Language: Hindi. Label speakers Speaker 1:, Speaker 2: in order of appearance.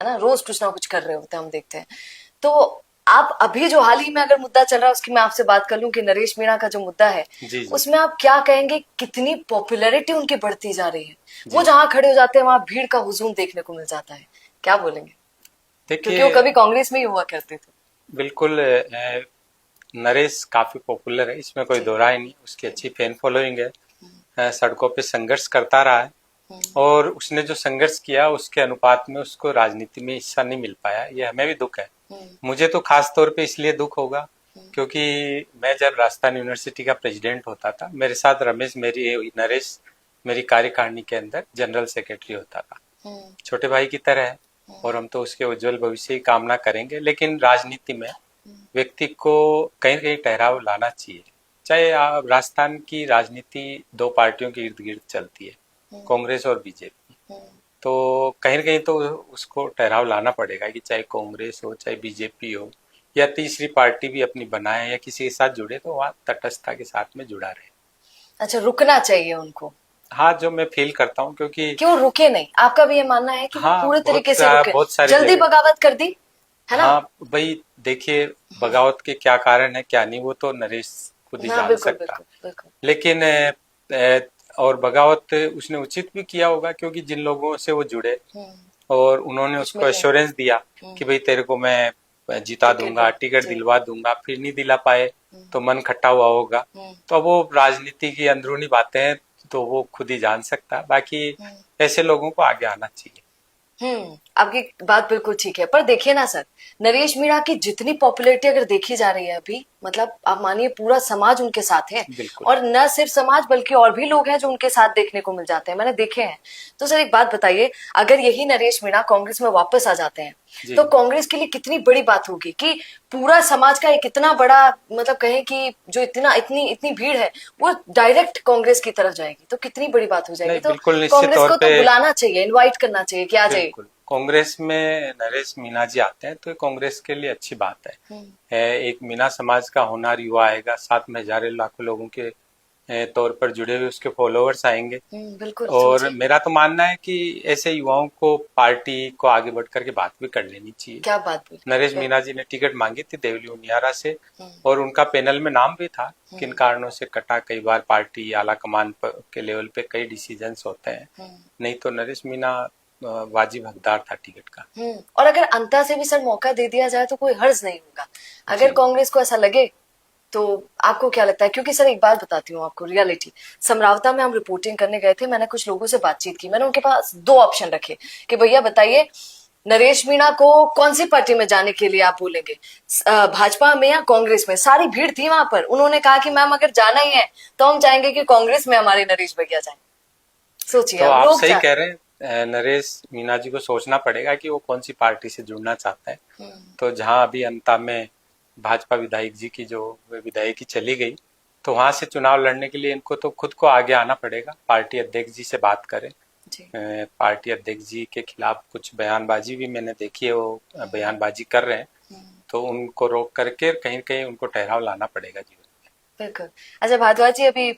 Speaker 1: है ना, रोज कुछ ना कुछ कर रहे होते हैं, हम देखते हैं। तो आप अभी जो हाल ही में अगर मुद्दा चल रहा है उसकी मैं आपसे बात कर लूं कि नरेश मीणा का जो मुद्दा है,
Speaker 2: जी जी
Speaker 1: उसमें आप क्या कहेंगे, कितनी पॉपुलैरिटी उनकी बढ़ती जा रही है? वो
Speaker 2: जी।
Speaker 1: जहां खड़े हो जाते हैं वहां भीड़ का हुजूम देखने को मिल जाता है, क्या बोलेंगे? क्योंकि वो
Speaker 2: देखिए,
Speaker 1: कभी कांग्रेस में ही हुआ करते थे।
Speaker 2: बिल्कुल नरेश काफी पॉपुलर है, इसमें कोई
Speaker 1: जी।
Speaker 2: दो राय नहीं। उसकी अच्छी फैन फॉलोइंग है।
Speaker 1: हम्म।
Speaker 2: सड़कों पे संघर्ष करता रहा है।
Speaker 1: हम्म।
Speaker 2: और उसने जो संघर्ष किया उसके अनुपात में उसको राजनीति में हिस्सा नहीं मिल पाया, ये हमें भी दुख है।
Speaker 1: हम्म।
Speaker 2: मुझे तो खास तौर पे इसलिए दुख होगा
Speaker 1: हम्म।
Speaker 2: क्योंकि मैं जब राजस्थान यूनिवर्सिटी का प्रेसिडेंट होता था, मेरे साथ रमेश मेरी नरेश मेरी कार्यकारिणी के अंदर जनरल सेक्रेटरी होता था।
Speaker 1: हम्म।
Speaker 2: छोटे भाई की तरह है।
Speaker 1: हम्म।
Speaker 2: और हम तो उसके उज्जवल भविष्य की कामना करेंगे, लेकिन राजनीति में
Speaker 1: हम्म।
Speaker 2: व्यक्ति को कहीं न कहीं ठहराव लाना चाहिए। चाहे आप राजस्थान की राजनीति दो पार्टियों के इर्द गिर्द चलती है,
Speaker 1: हम्म।
Speaker 2: कांग्रेस और बीजेपी।
Speaker 1: हम्म।
Speaker 2: तो कहीं न कहीं तो उसको ठहराव लाना पड़ेगा कि चाहे कांग्रेस हो, चाहे बीजेपी हो, या तीसरी पार्टी भी अपनी बनाए या किसी के साथ जुड़े, तो वहाँ तटस्थता के साथ में जुड़ा रहे।
Speaker 1: अच्छा, रुकना चाहिए उनको।
Speaker 2: हाँ, जो मैं फील करता हूँ, क्योंकि
Speaker 1: क्यों रुके नहीं? आपका भी ये मानना है कि वो
Speaker 2: हाँ,
Speaker 1: पूरे तरीके से रुके?
Speaker 2: बहुत सारी
Speaker 1: जल्दी
Speaker 2: जगह।
Speaker 1: बगावत कर दी, है ना?
Speaker 2: हाँ भाई, देखिए, बगावत के क्या कारण है क्या नहीं, वो तो नरेश खुद ही
Speaker 1: हाँ,
Speaker 2: जान
Speaker 1: बिल्कुल
Speaker 2: सकता।
Speaker 1: बिल्कुल बिल्कुल।
Speaker 2: लेकिन और बगावत उसने उचित भी किया होगा, क्योंकि जिन लोगों से वो जुड़े
Speaker 1: हम्म।
Speaker 2: और उन्होंने
Speaker 1: कुछ
Speaker 2: उसको
Speaker 1: मिले।
Speaker 2: एश्योरेंस दिया
Speaker 1: हम्म।
Speaker 2: कि भाई तेरे को मैं जिता
Speaker 1: टिकट
Speaker 2: दूंगा,
Speaker 1: दिला
Speaker 2: टिकट
Speaker 1: जी।
Speaker 2: दिलवा दूंगा, फिर नहीं दिला पाए
Speaker 1: हम्म।
Speaker 2: तो मन खट्टा हुआ होगा।
Speaker 1: हम्म।
Speaker 2: तो अब वो राजनीति की अंदरूनी बातें हैं, तो वो खुद ही जान सकता है। बाकी
Speaker 1: हम्म।
Speaker 2: ऐसे लोगों को आगे आना चाहिए।
Speaker 1: आपकी बात बिल्कुल ठीक है, पर देखिए ना सर, नरेश मीणा की जितनी पॉपुलैरिटी अगर देखी जा रही है अभी, मतलब आप मानिए पूरा समाज उनके साथ है।
Speaker 2: बिल्कुल।
Speaker 1: और न सिर्फ समाज बल्कि और भी लोग हैं जो उनके साथ देखने को मिल जाते हैं, मैंने देखे हैं। तो सर एक बात बताइए, अगर यही नरेश मीणा कांग्रेस में वापस आ जाते हैं
Speaker 2: जी।
Speaker 1: तो कांग्रेस के लिए कितनी बड़ी बात होगी कि पूरा समाज का एक इतना बड़ा, मतलब कहें कि जो इतना इतनी इतनी भीड़ है वो डायरेक्ट कांग्रेस की तरफ जाएगी, तो कितनी बड़ी बात हो जाएगी।
Speaker 2: नहीं,
Speaker 1: तो
Speaker 2: बिल्कुल निश्चित
Speaker 1: कांग्रेस
Speaker 2: तौर
Speaker 1: को
Speaker 2: पे।
Speaker 1: तो बुलाना चाहिए, इनवाइट करना चाहिए कि आ जाइए।
Speaker 2: बिल्कुल, कांग्रेस में नरेश मीणा जी आते हैं तो ये कांग्रेस के लिए अच्छी बात है।
Speaker 1: हम्म।
Speaker 2: एक मीणा समाज का होनहार युवा आएगा, साथ में हजारों लाखों लोगों के तौर पर जुड़े हुए उसके फॉलोअर्स आएंगे।
Speaker 1: बिल्कुल
Speaker 2: और
Speaker 1: सोचिए।
Speaker 2: मेरा तो मानना है कि ऐसे युवाओं को पार्टी को आगे बढ़ करके बात भी कर लेनी चाहिए।
Speaker 1: क्या बात बोली,
Speaker 2: नरेश
Speaker 1: बिल्कुल।
Speaker 2: मीणा जी ने टिकट मांगी थी देवली उनियारा से,
Speaker 1: हम्म।
Speaker 2: और उनका पैनल में नाम भी था। किन
Speaker 1: हम्म।
Speaker 2: कारणों से कटा, कई बार पार्टी आला कमान के लेवल पे कई डिसीजंस होते हैं।
Speaker 1: हम्म।
Speaker 2: नहीं तो नरेश मीणा वाजिब हकदार था टिकट का।
Speaker 1: और अगर अंता से भी सर मौका दे दिया जाए तो कोई हर्ज नहीं होगा, अगर
Speaker 2: जी
Speaker 1: कांग्रेस को ऐसा लगे। तो आपको क्या लगता है? क्योंकि सर एक बात बताती हूँ आपको, रियलिटी। समरावता में हम रिपोर्टिंग करने गए थे, मैंने कुछ लोगों से बातचीत की, मैंने उनके पास दो ऑप्शन रखे कि भैया बताइए, नरेश मीणा को कौन सी पार्टी में जाने के लिए आप बोलेंगे, भाजपा में या कांग्रेस में? सारी भीड़ थी वहां पर, उन्होंने कहा कि मैम अगर जाना ही है तो हम चाहेंगे कि कांग्रेस में हमारे नरेश भैया जाए। सोचिए,
Speaker 2: तो
Speaker 1: अब
Speaker 2: आप
Speaker 1: लोग
Speaker 2: सही
Speaker 1: चाह।
Speaker 2: कह रहे हैं। नरेश मीणा जी को सोचना पड़ेगा कि वो कौन सी पार्टी से जुड़ना चाहता है।
Speaker 1: हम्म।
Speaker 2: तो जहां अभी अंता में भाजपा विधायक जी की जो विधायकी चली गई, तो वहां से चुनाव लड़ने के लिए इनको तो खुद को आगे आना पड़ेगा। पार्टी अध्यक्ष जी से बात करें।
Speaker 1: जी।
Speaker 2: पार्टी अध्यक्ष जी के खिलाफ कुछ बयानबाजी भी मैंने देखी है, वो
Speaker 1: हम्म।
Speaker 2: बयानबाजी कर रहे हैं।
Speaker 1: हम्म।
Speaker 2: तो उनको रोक करके कहीं कहीं उनको ठहराव लाना पड़ेगा जीवन में।
Speaker 1: बिल्कुल। अच्छा भारद्वाज जी, अभी